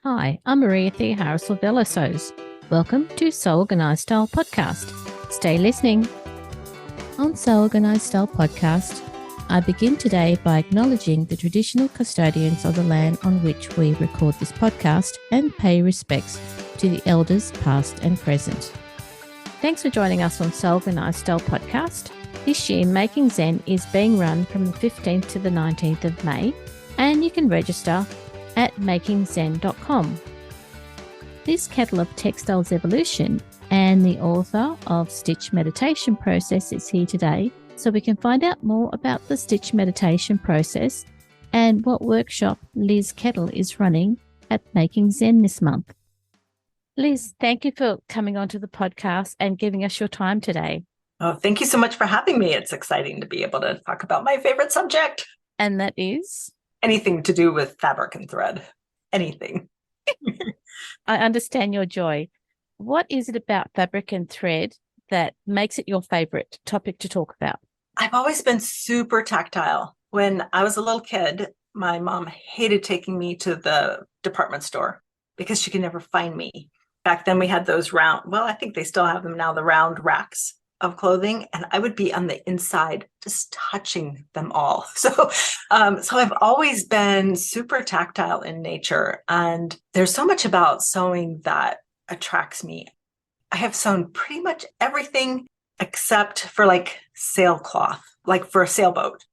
Hi, I'm Maria Thea Harrisel-Velosos. Welcome to So Organized Style Podcast. Stay listening. On So Organized Style Podcast, I begin today by acknowledging the traditional custodians of the land on which we record this podcast and pay respects to the elders past and present. Thanks for joining us on So Organized Style Podcast. This year, Making Zen is being run from the 15th to the 19th of May, and you can register at makingzen.com. This Kettle of Textiles Evolution and the author of Stitch Meditation Process is here today, so we can find out more about the Stitch Meditation Process and what workshop Liz Kettle is running at Making Zen this month. Liz, thank you for coming onto the podcast and giving us your time today. Oh, thank you so much for having me. It's exciting to be able to talk about my favorite subject. And that is? Anything to do with fabric and thread. Anything. I understand your joy. What is it about fabric and thread that makes it your favorite topic to talk about? I've always been super tactile. When I was a little kid, my mom hated taking me to the department store because she could never find me. Back then we had those I think they still have them now, the round racks of clothing, and I would be on the inside just touching them all. So I've always been super tactile in nature, and there's so much about sewing that attracts me. I have sewn pretty much everything except for like sailcloth, like for a sailboat.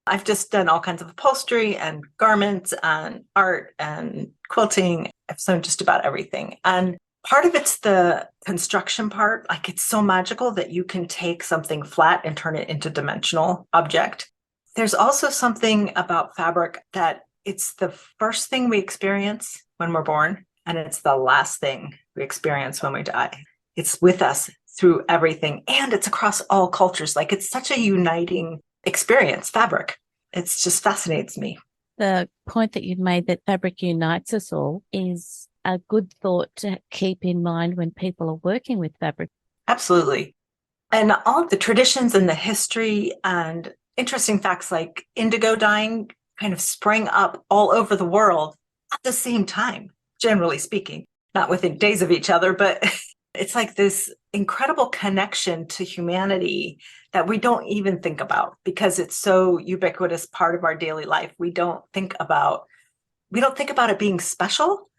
I've just done all kinds of upholstery and garments and art and quilting. I've sewn just about everything. And part of it's the construction part. Like, it's so magical that you can take something flat and turn it into dimensional object. There's also something about fabric that it's the first thing we experience when we're born, and it's the last thing we experience when we die. It's with us through everything, and it's across all cultures. Like, it's such a uniting experience, fabric. It just fascinates me. The point that you've made that fabric unites us all is a good thought to keep in mind when people are working with fabric. Absolutely. And all the traditions and the history and interesting facts like indigo dyeing kind of sprang up all over the world at the same time, generally speaking, not within days of each other, but it's like this incredible connection to humanity that we don't even think about because it's so ubiquitous part of our daily life. We don't think about it being special,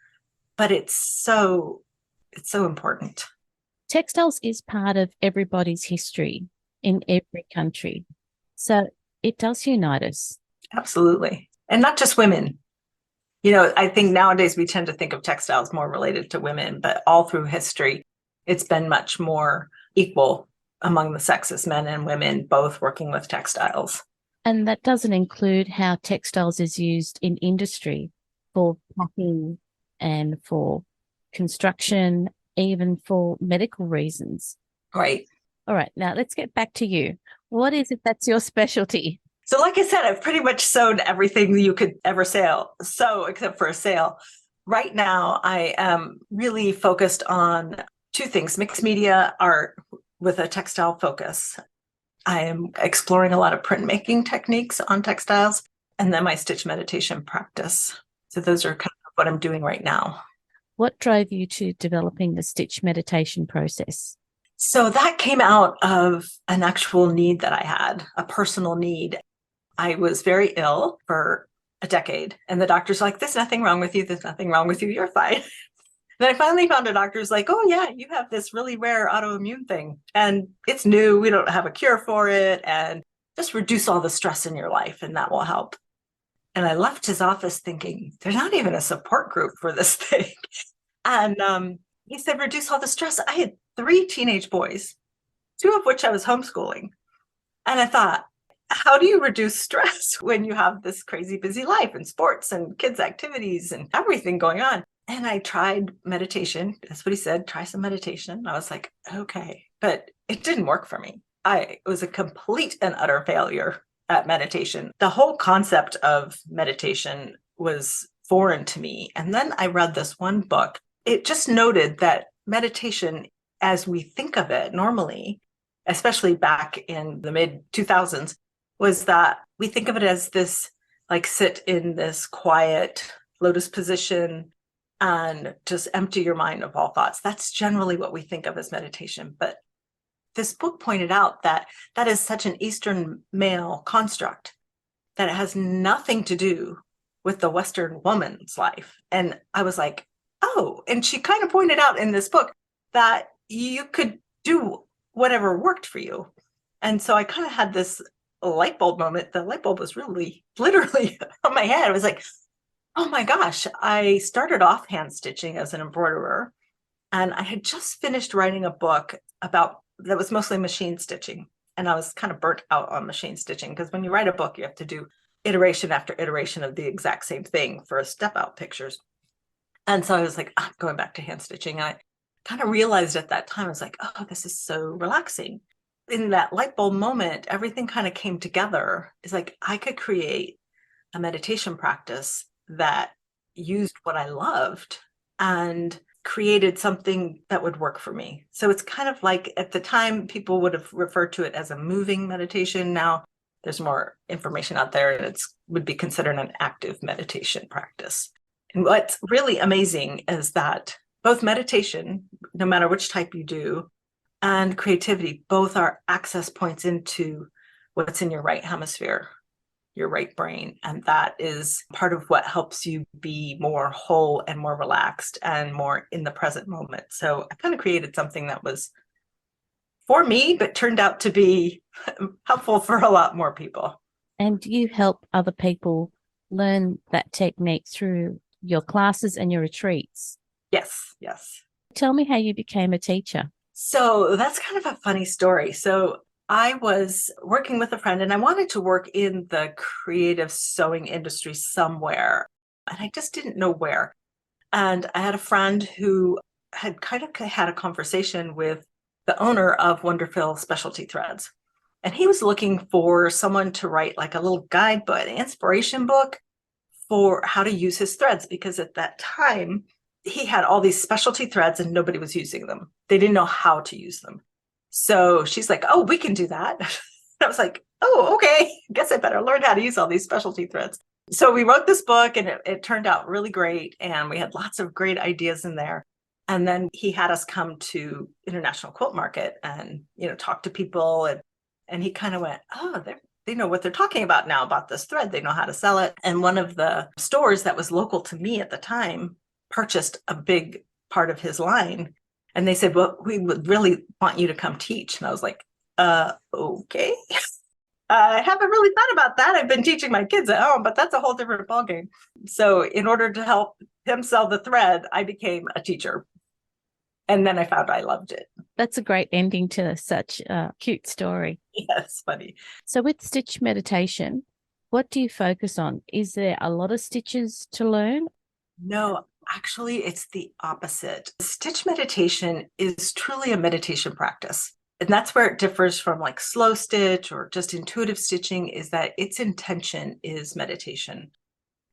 but it's so important. Textiles is part of everybody's history in every country. So it does unite us. Absolutely. And not just women. You know, I think nowadays we tend to think of textiles more related to women, but all through history, it's been much more equal among the sexes, men and women, both working with textiles. And that doesn't include how textiles is used in industry for packing and for construction, even for medical reasons. Right. All right. Now let's get back to you. What is it that's your specialty? So like I said, I've pretty much sewn everything you could ever sew except for a sail. Right now, I am really focused on two things: mixed media art with a textile focus. I am exploring a lot of printmaking techniques on textiles, and then my stitch meditation practice. So those are kind of what I'm doing right now. What drove you to developing the stitch meditation process? So that came out of an actual need that I had, a personal need. I was very ill for a decade, and the doctor's like, "There's nothing wrong with you. There's nothing wrong with you. You're fine." Then I finally found a doctor who's like, "Oh yeah, you have this really rare autoimmune thing, and it's new. We don't have a cure for it, and just reduce all the stress in your life, and that will help." And I left his office thinking, there's not even a support group for this thing. And he said, reduce all the stress. I had 3 teenage boys, 2 of which I was homeschooling. And I thought, how do you reduce stress when you have this crazy busy life and sports and kids' activities and everything going on? And I tried meditation. That's what he said, try some meditation. I was like, okay, but it didn't work for me. It was a complete and utter failure at meditation. The whole concept of meditation was foreign to me. And then I read this one book. It just noted that meditation, as we think of it normally, especially back in the mid 2000s, was that we think of it as this, like, sit in this quiet lotus position and just empty your mind of all thoughts. That's generally what we think of as meditation. But this book pointed out that that is such an Eastern male construct, that it has nothing to do with the Western woman's life. And I was like, oh, and she kind of pointed out in this book that you could do whatever worked for you. And so I kind of had this light bulb moment. The light bulb was really literally on my head. I was like, oh my gosh, I started off hand stitching as an embroiderer, and I had just finished writing a book about that was mostly machine stitching. And I was kind of burnt out on machine stitching, because when you write a book, you have to do iteration after iteration of the exact same thing for step out pictures. And so I was like, I'm going back to hand stitching. And I kind of realized at that time, I was like, oh, this is so relaxing. In that light bulb moment, everything kind of came together. It's like I could create a meditation practice that used what I loved and created something that would work for me. So it's kind of like, at the time, people would have referred to it as a moving meditation. Now there's more information out there, and it's would be considered an active meditation practice. And what's really amazing is that both meditation, no matter which type you do, and creativity, both are access points into what's in your right hemisphere, your right brain. And that is part of what helps you be more whole and more relaxed and more in the present moment. So I kind of created something that was for me, but turned out to be helpful for a lot more people. And you help other people learn that technique through your classes and your retreats. Yes, yes. Tell me how you became a teacher. So that's kind of a funny story. So I was working with a friend, and I wanted to work in the creative sewing industry somewhere, and I just didn't know where. And I had a friend who had kind of had a conversation with the owner of Wonderful Specialty Threads. And he was looking for someone to write like a little guidebook, an inspiration book for how to use his threads, because at that time, he had all these specialty threads and nobody was using them. They didn't know how to use them. So she's like, oh, we can do that. I was like, oh, okay. I guess I better learn how to use all these specialty threads. So we wrote this book, and it turned out really great. And we had lots of great ideas in there. And then he had us come to International Quilt Market and, talk to people. And he kind of went, oh, they know what they're talking about now about this thread. They know how to sell it. And one of the stores that was local to me at the time purchased a big part of his line. And they said, well, we would really want you to come teach. And I was like, okay. I haven't really thought about that. I've been teaching my kids at home, but that's a whole different ballgame. So in order to help him sell the thread, I became a teacher. And then I found I loved it. That's a great ending to such a cute story. Yeah, it's funny. So with stitch meditation, what do you focus on? Is there a lot of stitches to learn? No, actually, it's the opposite. Stitch meditation is truly a meditation practice. And that's where it differs from like slow stitch or just intuitive stitching, is that its intention is meditation.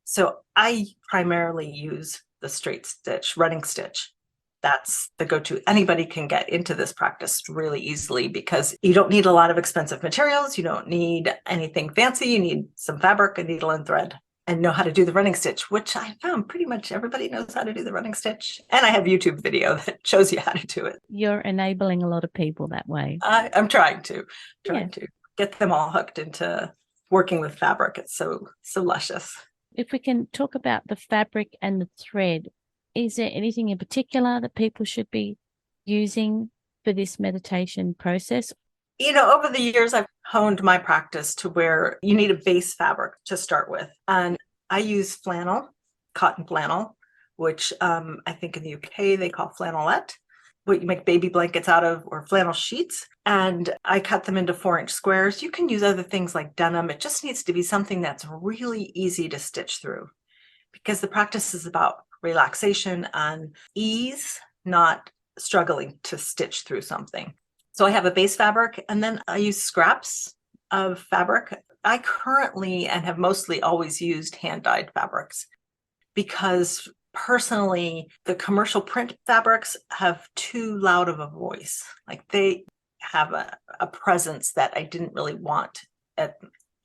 So I primarily use the straight stitch, running stitch. That's the go-to. Anybody can get into this practice really easily, because you don't need a lot of expensive materials. You don't need anything fancy. You need some fabric, a needle, and thread, and know how to do the running stitch, which I found pretty much everybody knows how to do the running stitch. And I have YouTube video that shows you how to do it. You're enabling a lot of people that way. I'm trying to get them all hooked into working with fabric. It's so luscious. If we can talk about the fabric and the thread, is there anything in particular that people should be using for this meditation process? Over the years, I've honed my practice to where you need a base fabric to start with. And I use flannel, cotton flannel, which I think in the UK they call flannelette, what you make baby blankets out of, or flannel sheets. And I cut them into 4-inch squares. You can use other things like denim. It just needs to be something that's really easy to stitch through, because the practice is about relaxation and ease, not struggling to stitch through something. So I have a base fabric, and then I use scraps of fabric. I currently and have mostly always used hand-dyed fabrics, because personally, the commercial print fabrics have too loud of a voice. Like, they have a presence that I didn't really want at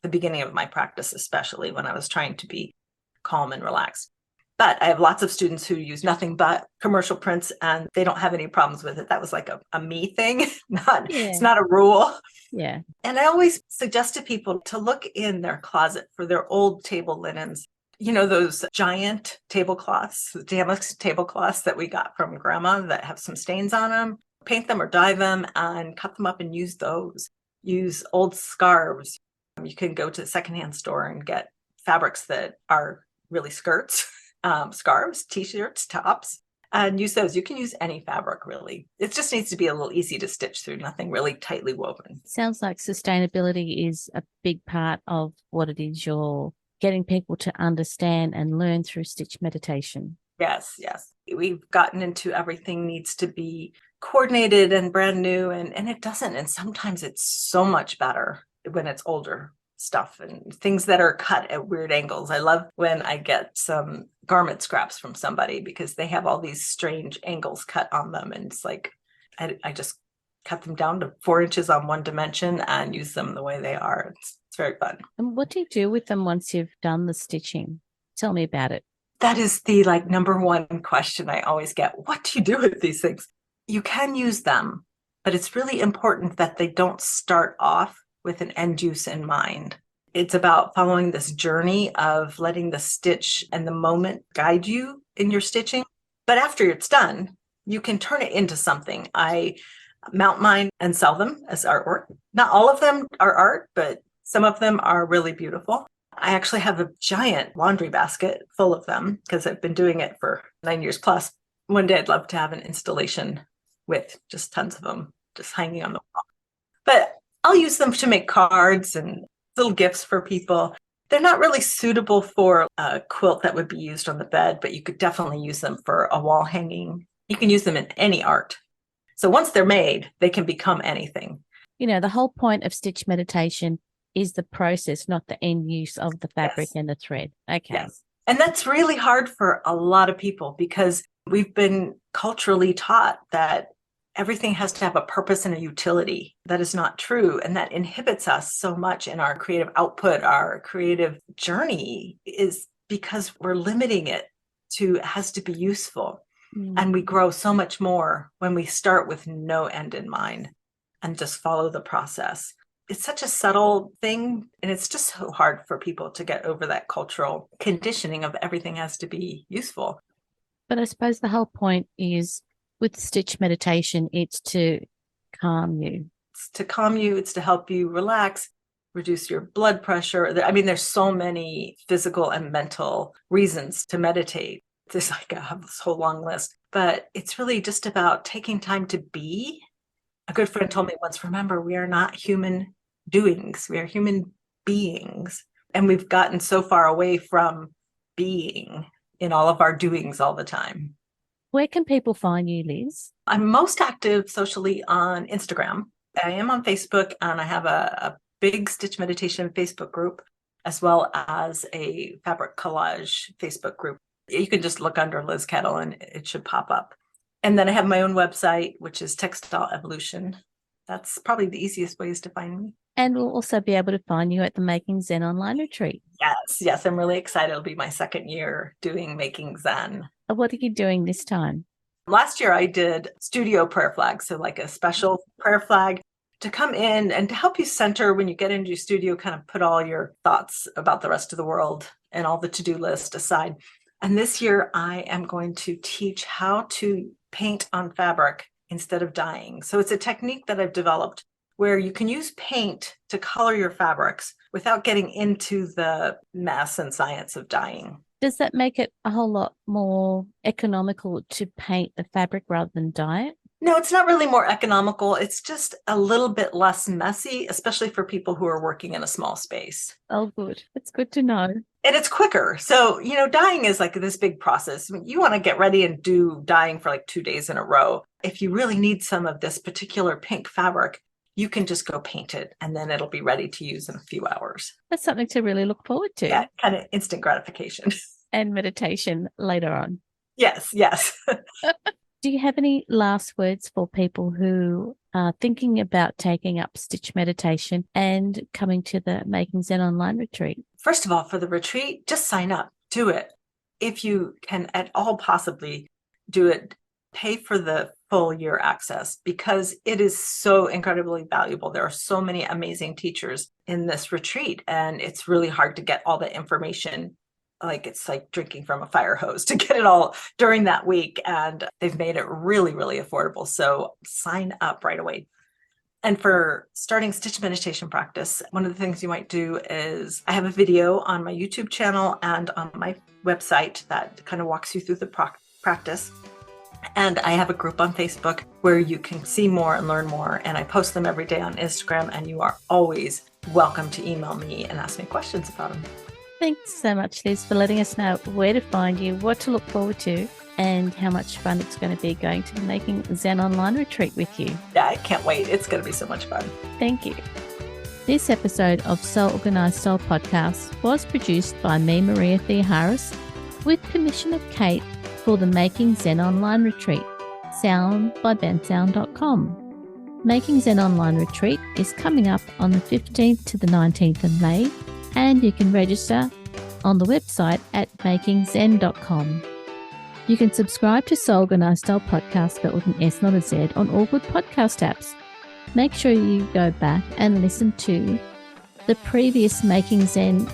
the beginning of my practice, especially when I was trying to be calm and relaxed. But I have lots of students who use nothing but commercial prints and they don't have any problems with it. That was like a me thing, it's not a rule. Yeah. And I always suggest to people to look in their closet for their old table linens. You know, those giant tablecloths, damask tablecloths that we got from grandma that have some stains on them. Paint them or dye them and cut them up and use those. Use old scarves. You can go to the secondhand store and get fabrics that are really skirts, scarves, t-shirts, tops, and use those. You can use any fabric, really. It just needs to be a little easy to stitch through, nothing really tightly woven. Sounds like sustainability is a big part of what it is you're getting people to understand and learn through stitch meditation. Yes, yes. We've gotten into everything needs to be coordinated and brand new, and it doesn't. And sometimes it's so much better when it's older stuff and things that are cut at weird angles. I love when I get some garment scraps from somebody because they have all these strange angles cut on them. And it's like, I just cut them down to 4 inches on one dimension and use them the way they are. It's very fun. And what do you do with them once you've done the stitching? Tell me about it. That is the number one question I always get. What do you do with these things? You can use them, but it's really important that they don't start off with an end use in mind. It's about following this journey of letting the stitch and the moment guide you in your stitching. But after it's done, you can turn it into something. I mount mine and sell them as artwork. Not all of them are art, but some of them are really beautiful. I actually have a giant laundry basket full of them because I've been doing it for 9 years plus. One day I'd love to have an installation with just tons of them just hanging on the wall. But I'll use them to make cards and little gifts for people. They're not really suitable for a quilt that would be used on the bed, but you could definitely use them for a wall hanging. You can use them in any art. So once they're made, they can become anything. You know, the whole point of stitch meditation is the process, not the end use of the fabric and the thread. Okay. Yes. And that's really hard for a lot of people because we've been culturally taught that everything has to have a purpose and a utility. That is not true. And that inhibits us so much in our creative output, our creative journey, is because we're limiting it to it has to be useful. And we grow so much more when we start with no end in mind and just follow the process. It's such a subtle thing, and it's just so hard for people to get over that cultural conditioning of everything has to be useful. But I suppose the whole point is with stitch meditation, it's to calm you. It's to calm you. It's to help you relax, reduce your blood pressure. I mean, there's so many physical and mental reasons to meditate. There's I have this whole long list, but it's really just about taking time to be. A good friend told me once, remember, we are not human doings. We are human beings. And we've gotten so far away from being in all of our doings all the time. Where can people find you, Liz? I'm most active socially on Instagram. I am on Facebook, and I have a big stitch meditation Facebook group, as well as a fabric collage Facebook group. You can just look under Liz Kettle and it should pop up. And then I have my own website, which is Textile Evolution. That's probably the easiest ways to find me. And we'll also be able to find you at the Making Zen Online Retreat. Yes. I'm really excited. It'll be my second year doing Making Zen. What are you doing this time? Last year I did studio prayer flags, so like a special prayer flag to come in and to help you center when you get into your studio, kind of put all your thoughts about the rest of the world and all the to-do list aside. And this year I am going to teach how to paint on fabric instead of dyeing. So it's a technique that I've developed where you can use paint to color your fabrics without getting into the mess and science of dyeing. Does that make it a whole lot more economical to paint the fabric rather than dye it? No, it's not really more economical. It's just a little bit less messy, especially for people who are working in a small space. Oh, good. It's good to know. And it's quicker. So, dyeing is like this big process. I mean, you want to get ready and do dyeing for like 2 days in a row. If you really need some of this particular pink fabric, you can just go paint it and then it'll be ready to use in a few hours. That's something to really look forward to. Yeah, kind of instant gratification. And meditation later on. Yes. Do you have any last words for people who are thinking about taking up stitch meditation and coming to the Making Zen Online Retreat? First of all, for the retreat, just sign up. Do it. if you can at all possibly do it, pay for the full year access because it is so incredibly valuable. There are so many amazing teachers in this retreat, and it's really hard to get all the information. Like it's like drinking from a fire hose to get it all during that week. And they've made it really, really affordable. So sign up right away. And for starting stitch meditation practice, one of the things you might do is I have a video on my YouTube channel and on my website that kind of walks you through the practice. And I have a group on Facebook where you can see more and learn more. And I post them every day on Instagram. And you are always welcome to email me and ask me questions about them. Thanks so much, Liz, for letting us know where to find you, what to look forward to, and how much fun it's going to be going to the Making Zen Online Retreat with you. Yeah, I can't wait. It's going to be so much fun. Thank you. This episode of Soul Organized Style Podcast was produced by me, Maria Thea Harris, with permission of Kate for the Making Zen Online Retreat, sound by bensound.com. Making Zen Online Retreat is coming up on the 15th to the 19th of May, and you can register on the website at makingzen.com. You can subscribe to Soul Organized Style Podcast, spelled with an S, not a Z, on all good podcast apps. Make sure you go back and listen to the previous Making Zen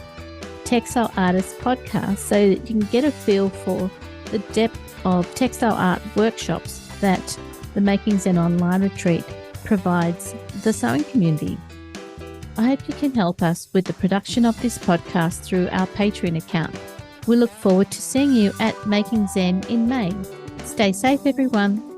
Textile Artist podcast so that you can get a feel for the depth of textile art workshops that the Making Zen Online Retreat provides the sewing community. I hope you can help us with the production of this podcast through our Patreon account. We look forward to seeing you at Making Zen in May. Stay safe, everyone.